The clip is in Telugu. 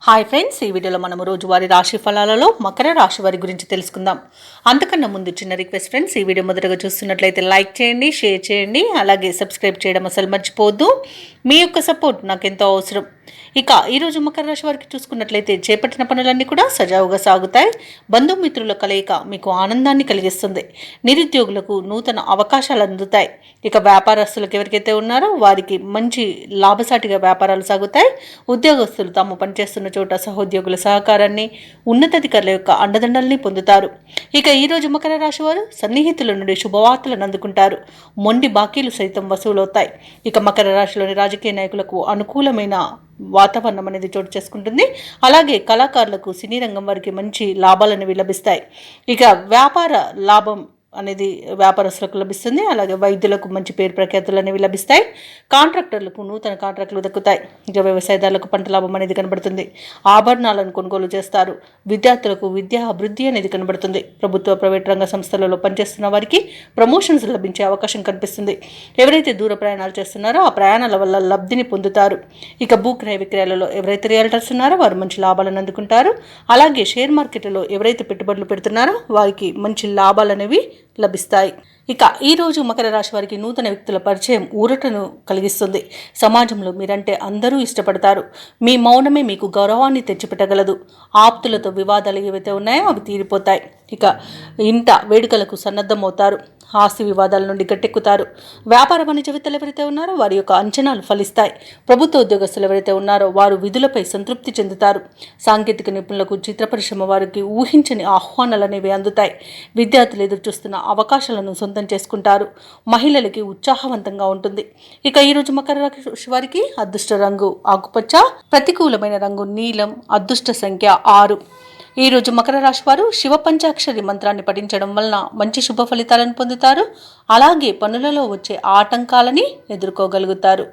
హాయ్ ఫ్రెండ్స్, ఈ వీడియోలో మనము రోజువారీ రాశి ఫలాలలో మకర రాశి వారి గురించి తెలుసుకుందాం. అంతకన్నా ముందు చిన్న రిక్వెస్ట్ ఫ్రెండ్స్, ఈ వీడియో మొదటగా చూస్తున్నట్లయితే లైక్ చేయండి, షేర్ చేయండి, అలాగే సబ్స్క్రైబ్ చేయడం అసలు మర్చిపోవద్దు. మీ యొక్క సపోర్ట్ నాకు ఎంతో అవసరం. ఇక ఈరోజు మకర రాశి వారికి చూసుకున్నట్లయితే చేపట్టిన పనులన్నీ కూడా సజావుగా సాగుతాయి. బంధుమిత్రుల కలయిక మీకు ఆనందాన్ని కలిగిస్తుంది. నిరుద్యోగులకు నూతన అవకాశాలు అందుతాయి. ఇక వ్యాపారస్తులకు ఎవరికైతే ఉన్నారో వారికి మంచి లాభసాటిగా వ్యాపారాలు సాగుతాయి. ఉద్యోగస్తులు తాము పనిచేస్తున్న చోట సహోద్యోగుల సహకారాన్ని, ఉన్నతాధికారుల యొక్క అండదండల్ని పొందుతారు. ఇక ఈరోజు మకర రాశి వారు సన్నిహితుల నుండి శుభవార్తలను అందుకుంటారు. మొండి బాకీలు సైతం వసూలవుతాయి. ఇక మకర రాశిలోని రాజకీయ నాయకులకు అనుకూలమైన వాతావరణం అనేది చోటు చేసుకుంటుంది. అలాగే కళాకారులకు, సినీ రంగం వారికి మంచి లాభాలను లభిస్తాయి. ఇక వ్యాపార లాభం అనేది వ్యాపారస్తులకు లభిస్తుంది. అలాగే వైద్యులకు మంచి పేరు ప్రఖ్యాతులు అనేవి లభిస్తాయి. కాంట్రాక్టర్లకు నూతన కాంట్రాక్టులు దక్కుతాయి. ఇక వ్యవసాయదారులకు పంట లాభం అనేది కనబడుతుంది. ఆభరణాలను కొనుగోలు చేస్తారు. విద్యార్థులకు విద్యా అభివృద్ధి అనేది కనబడుతుంది. ప్రభుత్వ, ప్రైవేట్ రంగ సంస్థలలో పనిచేస్తున్న వారికి ప్రమోషన్స్ లభించే అవకాశం కనిపిస్తుంది. ఎవరైతే దూర ప్రయాణాలు చేస్తున్నారో ఆ ప్రయాణాల వల్ల లబ్ధిని పొందుతారు. ఇక భూక్రయ విక్రయాలలో ఎవరైతే రియల్టర్స్ ఉన్నారో వారు మంచి లాభాలను అందుకుంటారు. అలాగే షేర్ మార్కెట్లో ఎవరైతే పెట్టుబడులు పెడుతున్నారో వారికి మంచి లాభాలు అనేవి లభిస్తాయి. ఇక ఈరోజు మకర రాశి వారికి నూతన వ్యక్తుల పరిచయం ఊరటను కలిగిస్తుంది. సమాజంలో మీరంటే అందరూ ఇష్టపడతారు. మీ మౌనమే మీకు గౌరవాన్ని తెచ్చిపెట్టగలదు. ఆప్తులతో వివాదాలు ఏవైతే ఉన్నాయో అవి తీరిపోతాయి. ఇక ఇంట వేడుకలకు సన్నద్ధమవుతారు. ఆస్తి వివాదాల నుండి గట్టెక్కుతారు. వ్యాపార వాణిజ్యవేత్తలు ఎవరైతే ఉన్నారో వారి యొక్క అంచనాలు ఫలిస్తాయి. ప్రభుత్వ ఉద్యోగస్తులు ఎవరైతే ఉన్నారో వారు విధులపై సంతృప్తి చెందుతారు. సాంకేతిక నిపుణులకు, చిత్ర పరిశ్రమ వారికి ఊహించని ఆహ్వానాలు అనేవి అందుతాయి. విద్యార్థులు ఎదురుచూస్తున్న అవకాశాలను సొంతం చేసుకుంటారు. మహిళలకి ఉత్సాహవంతంగా ఉంటుంది. ఇక ఈరోజు మకర రాశి వారికి అదృష్ట రంగు ఆకుపచ్చ, ప్రతికూలమైన రంగు నీలం, అదృష్ట సంఖ్య 6. ఈరోజు మకర రాశి వారు శివ పంచాక్షరి మంత్రాన్ని పఠించడం వలన మంచి శుభ ఫలితాలను పొందుతారు. అలాగే పనులలో వచ్చే ఆటంకాలని ఎదుర్కోగలుగుతారు.